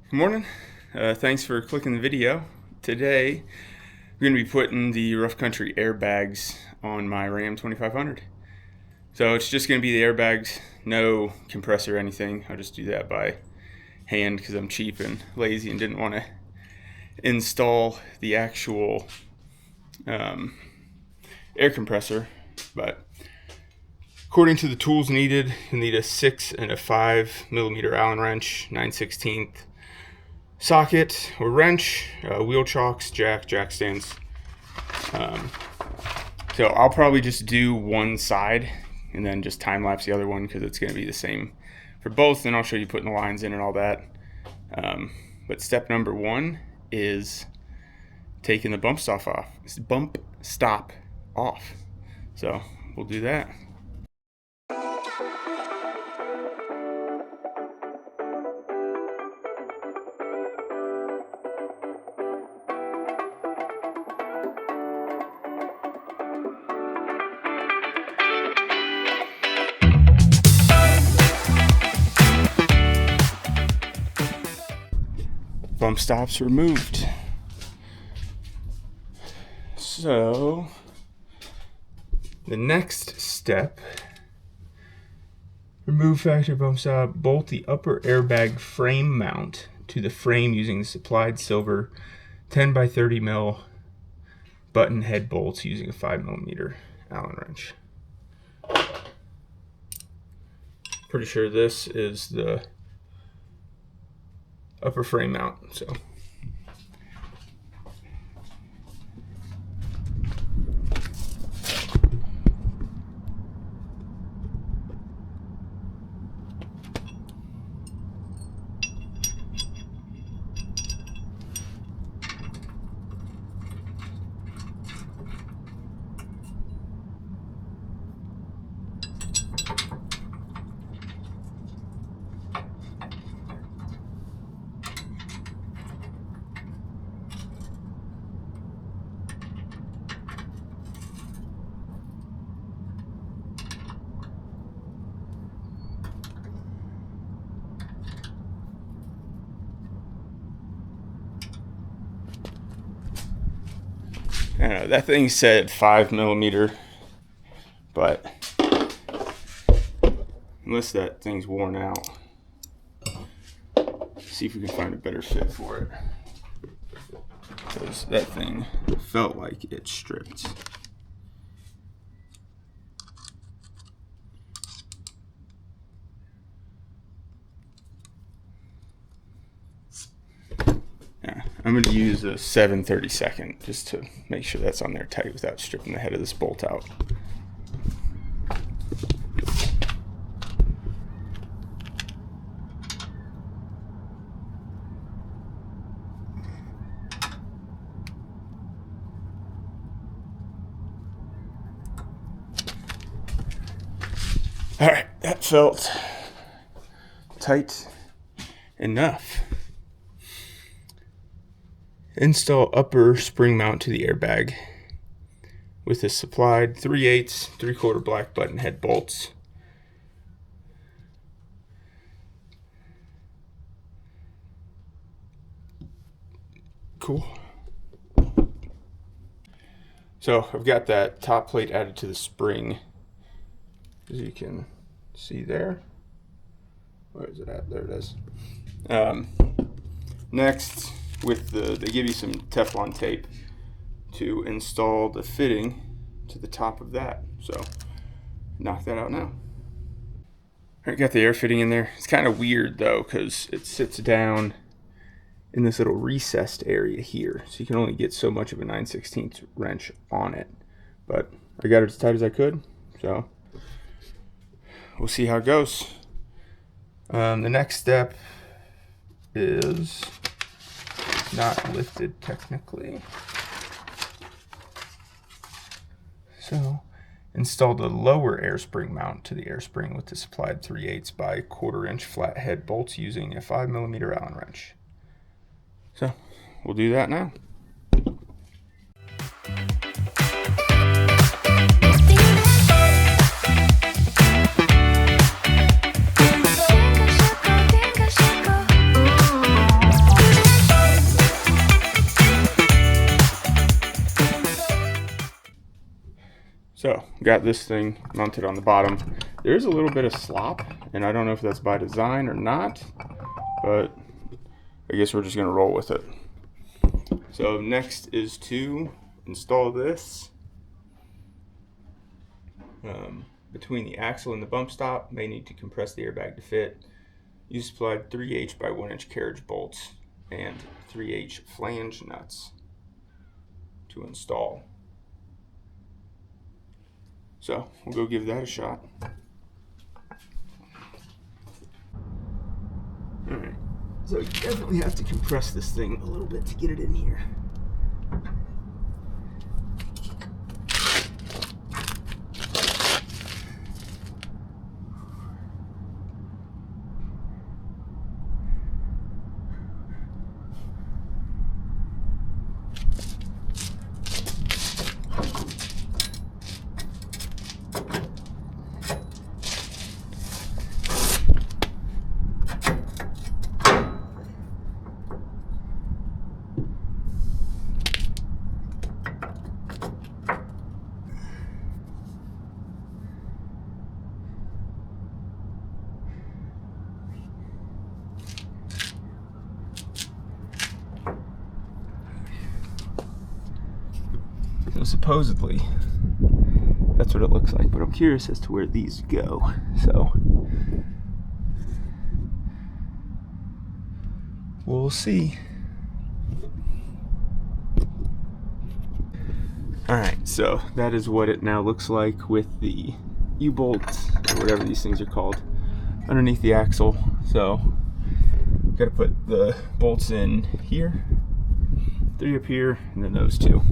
Good morning. Thanks for clicking the video. Today, we're going to be putting the Rough Country airbags on my Ram 2500. So it's just going to be the airbags, no compressor or anything. I'll just do that by hand because I'm cheap and lazy and didn't want to install the actual air compressor. But according to the tools needed, you'll need a 6 and a 5 millimeter Allen wrench, 9/16 socket or wrench, wheel chocks, jack stands. So I'll probably just do one side and then just time lapse the other one because it's going to be the same for both, and I'll show you putting the lines in and all that. But step number one is taking the bump stop off. So we'll do that. Bump stops removed. So the next step, remove factory bump stop, bolt the upper airbag frame mount to the frame using the supplied silver 10 by 30 mil button head bolts using a 5 millimeter Allen wrench. Pretty sure this is the upper frame mount. So I don't know, that thing said 5 millimeter, but unless that thing's worn out, see if we can find a better fit for it, because that thing felt like it stripped. I'm going to use a 7/32 just to make sure that's on there tight without stripping the head of this bolt out. All right, that felt tight enough. Install upper spring mount to the airbag with the supplied 3/8, 3/4 black button head bolts. Cool. So I've got that top plate added to the spring, as you can see there. Where is it at? There it is. Next, they give you some Teflon tape to install the fitting to the top of that. So knock that out now. All right, got the air fitting in there. It's kind of weird though, because it sits down in this little recessed area here. So you can only get so much of a 9/16 wrench on it. But I got it as tight as I could. So we'll see how it goes. The next step is not lifted technically. So install the lower air spring mount to the air spring with the supplied 3/8 by 1/4 inch flat head bolts using a 5 millimeter Allen wrench. So we'll do that now. got this thing mounted on the bottom. There's a little bit of slop, and I don't know if that's by design or not, but I guess we're just gonna roll with it. So next is to install this between the axle and the bump stop. May need to compress the airbag to fit. You supplied 3H by 1-inch carriage bolts and 3H flange nuts to install. So we'll go give that a shot. Alright, so you definitely have to compress this thing a little bit to get it in here. So supposedly, that's what it looks like, but I'm curious as to where these go. So we'll see. Alright, so that is what it now looks like with the U-bolts, or whatever these things are called, underneath the axle. So gotta put the bolts in here, 3 up here, and then those 2.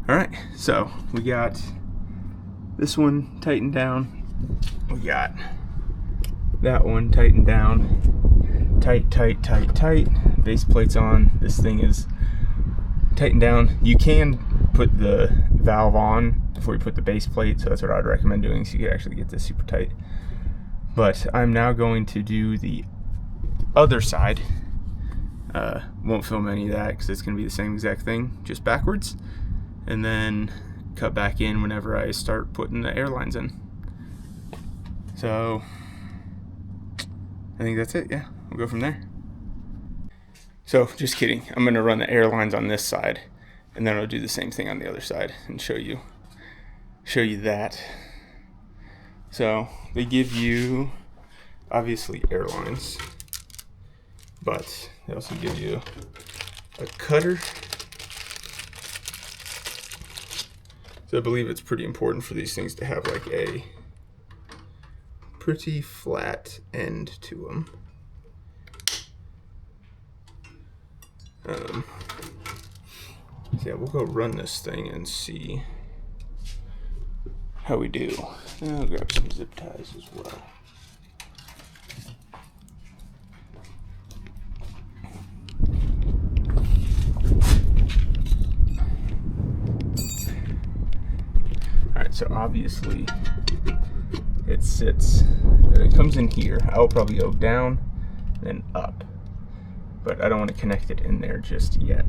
Alright, so we got this one tightened down. We got that one tightened down. Tight, tight, tight, tight. Base plate's on. This thing is tightened down. You can put the valve on before you put the base plate, so that's what I'd recommend doing, so you can actually get this super tight. But I'm now going to do the other side. Won't film any of that because it's going to be the same exact thing, just backwards. And then cut back in whenever I start putting the airlines in. So I think that's it. Yeah, we'll go from there. So just kidding, I'm gonna run the airlines on this side, and then I'll do the same thing on the other side and show you that. So they give you obviously airlines, but they also give you a cutter. So I believe it's pretty important for these things to have like a pretty flat end to them. So yeah, we'll go run this thing and see how we do. I'll grab some zip ties as well. Alright, so obviously it sits, it comes in here. I'll probably go down, then up. But I don't want to connect it in there just yet.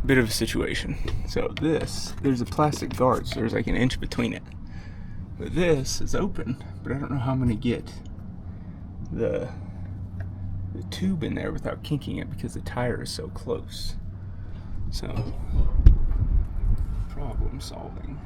bit of a situation. So there's a plastic guard, so there's like an inch between it. But this is open, but I don't know how I'm gonna get the tube in there without kinking it because the tire is so close. So, problem solving.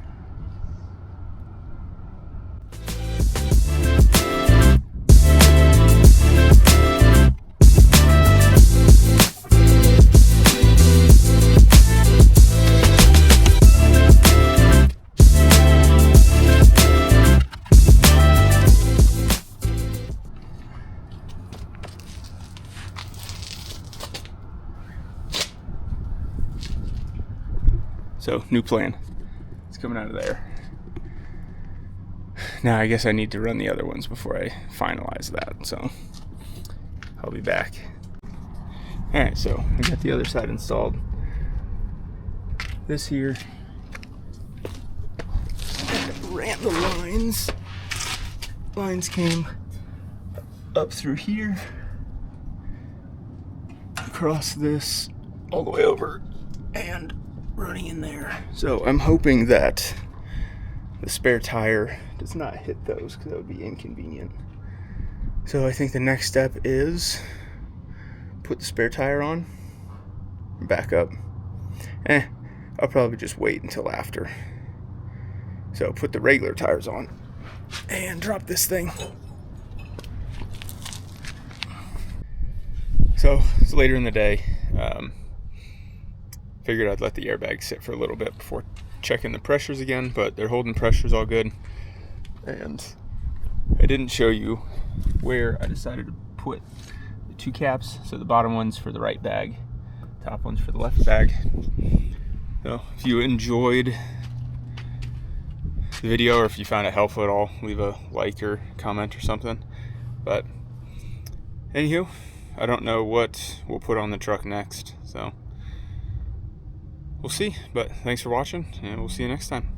So, new plan. It's coming out of there. Now, I guess I need to run the other ones before I finalize that, so I'll be back. Alright, so I got the other side installed. This here, ran the lines. Lines came up through here, across this, all the way over, and running in there. So I'm hoping that the spare tire does not hit those because that would be inconvenient. So I think the next step is put the spare tire on, back up. I'll probably just wait until after. So put the regular tires on and drop this thing. So it's later in the day. Figured I'd let the airbag sit for a little bit before checking the pressures again, but they're holding pressures all good. And I didn't show you where I decided to put the two caps. So the bottom one's for the right bag, top one's for the left bag. So if you enjoyed the video or if you found it helpful at all, leave a like or comment or something. But anywho, I don't know what we'll put on the truck next, so we'll see. But thanks for watching, and we'll see you next time.